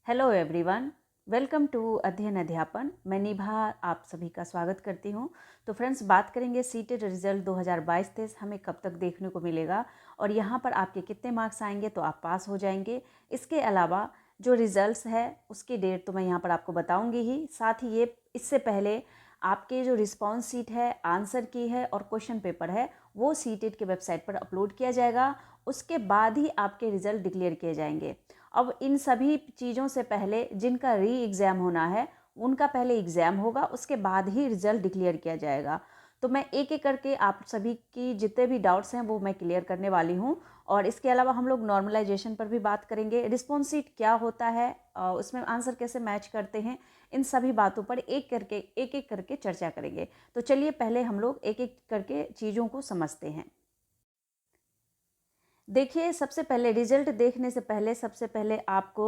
Hello everyone, welcome to अध्ययन अध्यापन। मैं निभा आप सभी का स्वागत करती हूं। तो फ्रेंड्स, बात करेंगे सीटेट रिजल्ट 2022-23 हमें कब तक देखने को मिलेगा और यहां पर आपके कितने मार्क्स आएंगे तो आप पास हो जाएंगे। इसके अलावा जो रिजल्ट्स है उसकी डेट तो मैं यहां पर आपको बताऊंगी ही, साथ ही ये इससे पहले आपके जो रिस्पॉन्स सीट है, आंसर की है और क्वेश्चन पेपर है वो सीटेट के वेबसाइट पर अपलोड किया जाएगा। उसके बाद ही आपके रिजल्ट डिक्लेयर किए जाएंगे। अब इन सभी चीज़ों से पहले जिनका री एग्ज़ाम होना है उनका पहले एग्ज़ाम होगा, उसके बाद ही रिजल्ट डिक्लेयर किया जाएगा। तो मैं एक एक करके आप सभी की जितने भी डाउट्स हैं वो मैं क्लियर करने वाली हूँ। और इसके अलावा हम लोग नॉर्मलाइजेशन पर भी बात करेंगे, रिस्पॉन्स शीट क्या होता है, उसमें आंसर कैसे मैच करते हैं, इन सभी बातों पर एक एक करके चर्चा करेंगे। तो चलिए पहले हम लोग एक एक करके चीज़ों को समझते हैं। देखिए, सबसे पहले रिजल्ट देखने से पहले सबसे पहले आपको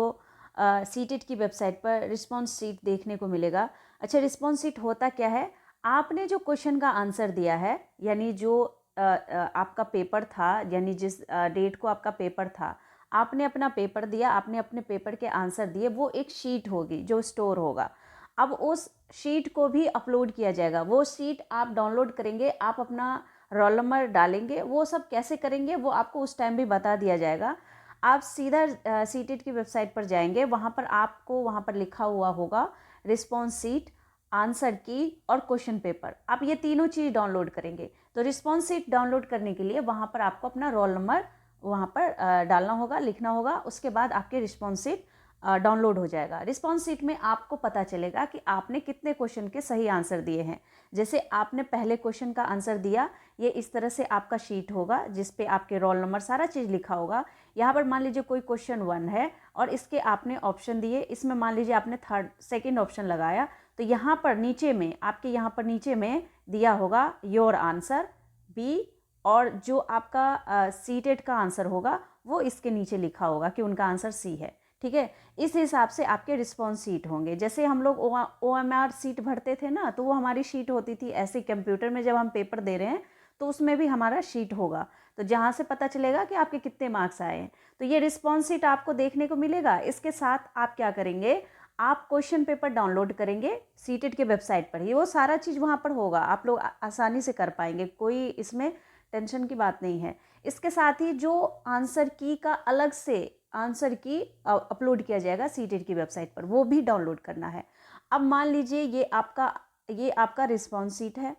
सीटेट की वेबसाइट पर रिस्पॉन्स शीट देखने को मिलेगा। अच्छा, रिस्पॉन्स शीट होता क्या है? आपने जो क्वेश्चन का आंसर दिया है, यानी जो आपका पेपर था, यानी जिस डेट को आपका पेपर था, आपने अपना पेपर दिया, आपने अपने पेपर के आंसर दिए, वो एक शीट होगी जो स्टोर होगा। अब उस शीट को भी अपलोड किया जाएगा। वो शीट आप डाउनलोड करेंगे, आप अपना रोल नंबर डालेंगे। वो सब कैसे करेंगे वो आपको उस टाइम भी बता दिया जाएगा। आप सीधा सीटेट की वेबसाइट पर जाएंगे, वहाँ पर आपको वहाँ पर लिखा हुआ होगा रिस्पॉन्स शीट, आंसर की और क्वेश्चन पेपर। आप ये तीनों चीज़ डाउनलोड करेंगे। तो रिस्पॉन्स शीट डाउनलोड करने के लिए वहाँ पर आपको अपना रोल नंबर वहाँ पर डालना होगा, लिखना होगा। उसके बाद आपके रिस्पॉन्स शीट डाउनलोड हो जाएगा। रिस्पॉन्स शीट में आपको पता चलेगा कि आपने कितने क्वेश्चन के सही आंसर दिए हैं। जैसे आपने पहले क्वेश्चन का आंसर दिया, ये इस तरह से आपका शीट होगा जिस पे आपके रोल नंबर सारा चीज़ लिखा होगा। यहाँ पर मान लीजिए कोई क्वेश्चन 1 है और इसके आपने ऑप्शन दिए, इसमें मान लीजिए आपने सेकंड ऑप्शन लगाया, तो यहाँ पर नीचे में आपके यहाँ पर नीचे में दिया होगा योर आंसर बी, और जो आपका सीटेट का आंसर होगा वो इसके नीचे लिखा होगा कि उनका आंसर सी है। ठीक है, इस हिसाब से आपके रिस्पॉन्स शीट होंगे। जैसे हम लोग OMR सीट भरते थे ना, तो वो हमारी शीट होती थी ऐसे। कंप्यूटर में जब हम पेपर दे रहे हैं तो उसमें भी हमारा शीट होगा, तो जहाँ से पता चलेगा कि आपके कितने मार्क्स आए हैं। तो ये रिस्पॉन्स शीट आपको देखने को मिलेगा। इसके साथ आप क्या करेंगे, आप क्वेश्चन पेपर डाउनलोड करेंगे सीटेट के वेबसाइट पर ही। वो सारा चीज़ वहाँ पर होगा, आप लोग आसानी से कर पाएंगे, कोई इसमें टेंशन की बात नहीं है। इसके साथ ही जो आंसर की का अलग से आंसर की अपलोड किया जाएगा सीटेट की वेबसाइट पर, वो भी डाउनलोड करना है। अब मान लीजिए ये आपका रिस्पॉन्स शीट है,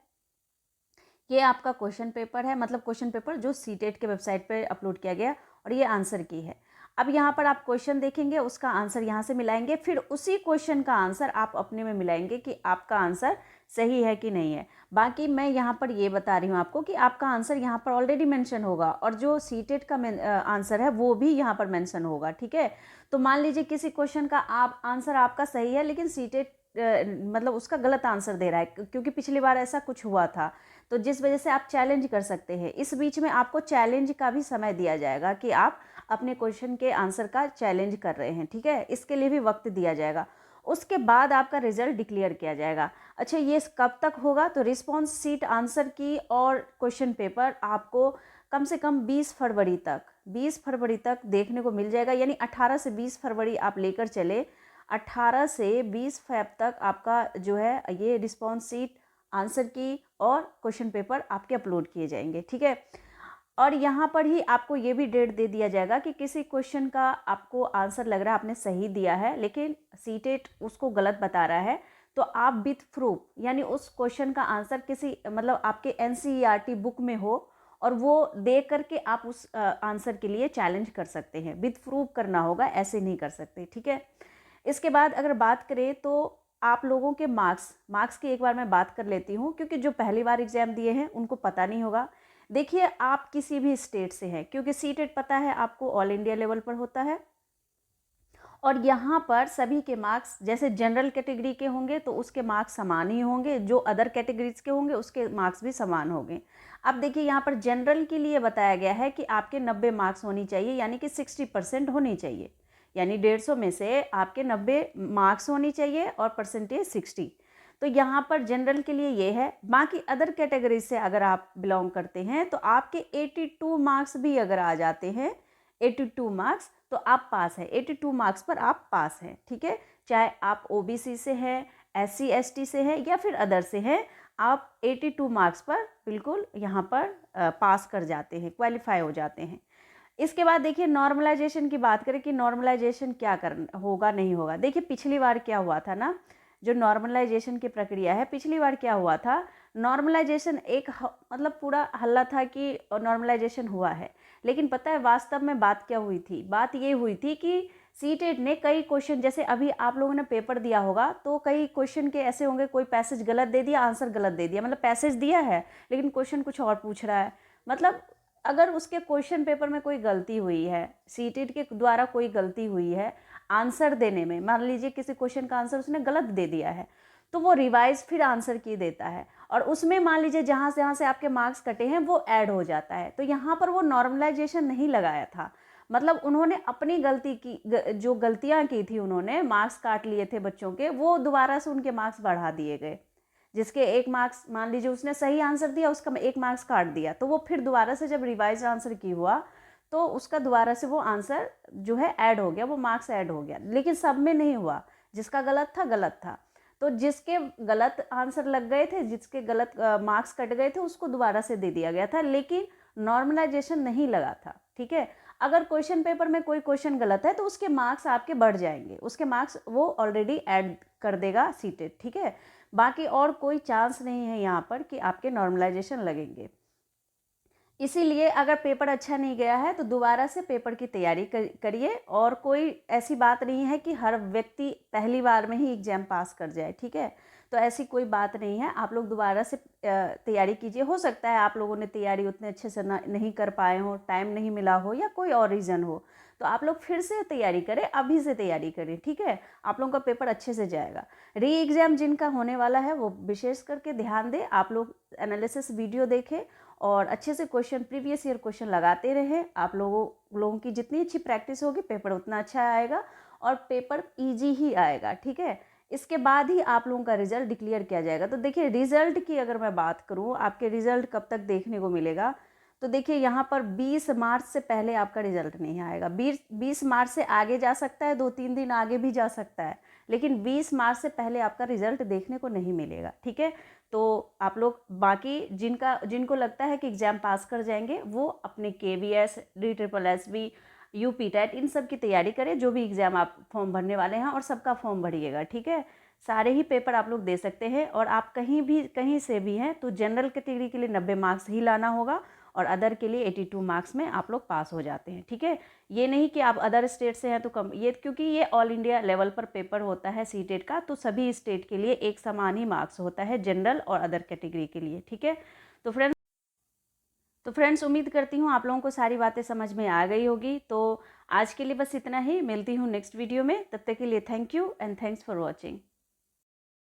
ये आपका क्वेश्चन पेपर है, मतलब क्वेश्चन पेपर जो सीटेट के वेबसाइट पे अपलोड किया गया, और ये आंसर की है। अब यहाँ पर आप क्वेश्चन देखेंगे, उसका आंसर यहाँ से मिलाएंगे, फिर उसी क्वेश्चन का आंसर आप अपने में मिलाएंगे कि आपका आंसर सही है कि नहीं है। बाकी मैं यहाँ पर ये बता रही हूँ आपको कि आपका आंसर यहाँ पर ऑलरेडी मेंशन होगा और जो सीटेट का आंसर है वो भी यहाँ पर मेंशन होगा। ठीक है, तो मान लीजिए किसी क्वेश्चन का आप आंसर आपका सही है, लेकिन सीटेट मतलब उसका गलत आंसर दे रहा है, क्योंकि पिछली बार ऐसा कुछ हुआ था, तो जिस वजह से आप चैलेंज कर सकते हैं। इस बीच में आपको चैलेंज का भी समय दिया जाएगा कि आप अपने क्वेश्चन के आंसर का चैलेंज कर रहे हैं। ठीक है, इसके लिए भी वक्त दिया जाएगा। उसके बाद आपका रिजल्ट डिक्लेयर किया जाएगा। अच्छा, ये कब तक होगा? तो रिस्पॉन्स शीट, आंसर की और क्वेश्चन पेपर आपको कम से कम 20 फरवरी तक देखने को मिल जाएगा। यानी 18 से 20 फरवरी आप लेकर चले, 18 से 20 फेब तक आपका जो है ये रिस्पॉन्स शीट, आंसर की और क्वेश्चन पेपर आपके अपलोड किए जाएंगे। ठीक है, और यहाँ पर ही आपको ये भी डेट दे दिया जाएगा कि किसी क्वेश्चन का आपको आंसर लग रहा है आपने सही दिया है, लेकिन सीटेट उसको गलत बता रहा है, तो आप विथ प्रूफ, यानी उस क्वेश्चन का आंसर किसी मतलब आपके NCERT बुक में हो और वो दे करके आप उस आंसर के लिए चैलेंज कर सकते हैं। विथ प्रूफ करना होगा, ऐसे नहीं कर सकते। ठीक है, इसके बाद अगर बात करें तो आप लोगों के मार्क्स की एक बार मैं बात कर लेती हूँ, क्योंकि जो पहली बार एग्जाम दिए हैं उनको पता नहीं होगा। देखिए, आप किसी भी स्टेट से हैं, क्योंकि सीटेट पता है आपको ऑल इंडिया लेवल पर होता है, और यहाँ पर सभी के मार्क्स जैसे जनरल कैटेगरी के होंगे तो उसके मार्क्स समान ही होंगे, जो अदर कैटेगरीज के होंगे उसके मार्क्स भी समान होंगे। अब देखिए, यहाँ पर जनरल के लिए बताया गया है कि आपके 90 मार्क्स होनी चाहिए, यानी कि 60% होनी चाहिए। यानी 150 में से आपके 90 मार्क्स होनी चाहिए और परसेंटेज 60। तो यहाँ पर जनरल के लिए ये है। बाकी अदर कैटेगरी से अगर आप बिलोंग करते हैं तो आपके 82 मार्क्स भी अगर आ जाते हैं, 82 मार्क्स, तो आप पास हैं, 82 मार्क्स पर आप पास हैं, ठीक है। चाहे आप ओबीसी से हैं, SC ST से हैं या फिर अदर से हैं, आप 82 मार्क्स पर बिल्कुल यहाँ पर पास कर जाते हैं, क्वालिफाई हो जाते हैं। इसके बाद देखिए नॉर्मलाइजेशन की बात करें कि नॉर्मलाइजेशन क्या होगा नहीं होगा। देखिए पिछली बार क्या हुआ था ना, जो नॉर्मलाइजेशन की प्रक्रिया है, पिछली बार क्या हुआ था, नॉर्मलाइजेशन एक मतलब पूरा हल्ला था कि नॉर्मलाइजेशन हुआ है, लेकिन पता है वास्तव में बात क्या हुई थी, बात ये हुई थी कि सीटेट ने कई क्वेश्चन, जैसे अभी आप लोगों ने पेपर दिया होगा तो कई क्वेश्चन के ऐसे होंगे, कोई पैसेज गलत दे दिया, आंसर गलत दे दिया, मतलब पैसेज दिया है लेकिन क्वेश्चन कुछ और पूछ रहा है। मतलब अगर उसके क्वेश्चन पेपर में कोई गलती हुई है, सीटेट के द्वारा कोई गलती हुई है आंसर देने में, मान लीजिए किसी क्वेश्चन का आंसर उसने गलत दे दिया है, तो वो रिवाइज फिर आंसर की देता है और उसमें मान लीजिए जहाँ से आपके मार्क्स कटे हैं वो ऐड हो जाता है। तो यहाँ पर वो नॉर्मलाइजेशन नहीं लगाया था, मतलब उन्होंने अपनी गलती की, जो गलतियाँ की थी उन्होंने, मार्क्स काट लिए थे बच्चों के, वो दोबारा से उनके मार्क्स बढ़ा दिए गए। जिसके 1 मार्क्स, मान लीजिए उसने सही आंसर दिया, उसका 1 मार्क्स काट दिया, तो वो फिर दोबारा से जब रिवाइज आंसर की हुआ तो उसका दोबारा से वो आंसर जो है ऐड हो गया, वो मार्क्स ऐड हो गया। लेकिन सब में नहीं हुआ, जिसका गलत था गलत था, तो जिसके गलत आंसर लग गए थे, जिसके गलत मार्क्स कट गए थे, उसको दोबारा से दे दिया गया था, लेकिन नॉर्मलाइजेशन नहीं लगा था, ठीक है। अगर क्वेश्चन पेपर में कोई क्वेश्चन गलत है तो उसके मार्क्स आपके बढ़ जाएंगे, उसके मार्क्स वो ऑलरेडी ऐड कर देगा सीटेट, ठीक है। बाकी और कोई चांस नहीं है यहाँ पर कि आपके नॉर्मलाइजेशन लगेंगे। इसीलिए अगर पेपर अच्छा नहीं गया है तो दोबारा से पेपर की तैयारी करिए, और कोई ऐसी बात नहीं है कि हर व्यक्ति पहली बार में ही एग्जाम पास कर जाए, ठीक है। तो ऐसी कोई बात नहीं है, आप लोग दोबारा से तैयारी कीजिए। हो सकता है आप लोगों ने तैयारी उतने अच्छे से नहीं कर पाए हो, टाइम नहीं मिला हो या कोई और रीज़न हो, तो आप लोग फिर से तैयारी करें, अभी से तैयारी करें, ठीक है। आप लोगों का पेपर अच्छे से जाएगा। री एग्ज़ाम जिनका होने वाला है वो विशेष करके ध्यान दें, आप लोग एनालिसिस वीडियो देखें और अच्छे से क्वेश्चन, प्रीवियस ईयर क्वेश्चन लगाते रहें। आप लोगों की जितनी अच्छी प्रैक्टिस होगी पेपर उतना अच्छा आएगा और पेपर ईजी ही आएगा, ठीक है। इसके बाद ही आप लोगों का रिजल्ट डिक्लेयर किया जाएगा। तो देखिए रिजल्ट की अगर मैं बात करूं, आपके रिजल्ट कब तक देखने को मिलेगा, तो देखिए यहाँ पर 20 मार्च से पहले आपका रिजल्ट नहीं आएगा। 20 मार्च से आगे जा सकता है, 2-3 दिन आगे भी जा सकता है, लेकिन 20 मार्च से पहले आपका रिजल्ट देखने को नहीं मिलेगा, ठीक है। तो आप लोग बाकी जिनको लगता है कि एग्ज़ाम पास कर जाएंगे वो अपने KVS, DSSB, UP टेट इन सब की तैयारी करें, जो भी एग्ज़ाम आप फॉर्म भरने वाले हैं, और सबका फॉर्म भरिएगा, ठीक है। सारे ही पेपर आप लोग दे सकते हैं, और आप कहीं से भी हैं तो जनरल कैटेगरी के लिए 90 मार्क्स ही लाना होगा और अदर के लिए 82 मार्क्स में आप लोग पास हो जाते हैं, ठीक है। ये नहीं कि आप अदर स्टेट से हैं तो कम, ये क्योंकि ये ऑल इंडिया लेवल पर पेपर होता है सीटेट का, तो सभी स्टेट के लिए एक समान ही मार्क्स होता है जनरल और अदर कैटेगरी के लिए, ठीक है। तो फ्रेंड्स उम्मीद करती हूँ आप लोगों को सारी बातें समझ में आ गई होगी। तो आज के लिए बस इतना ही, मिलती हूँ नेक्स्ट वीडियो में, तब तक के लिए thank you and thanks for watching.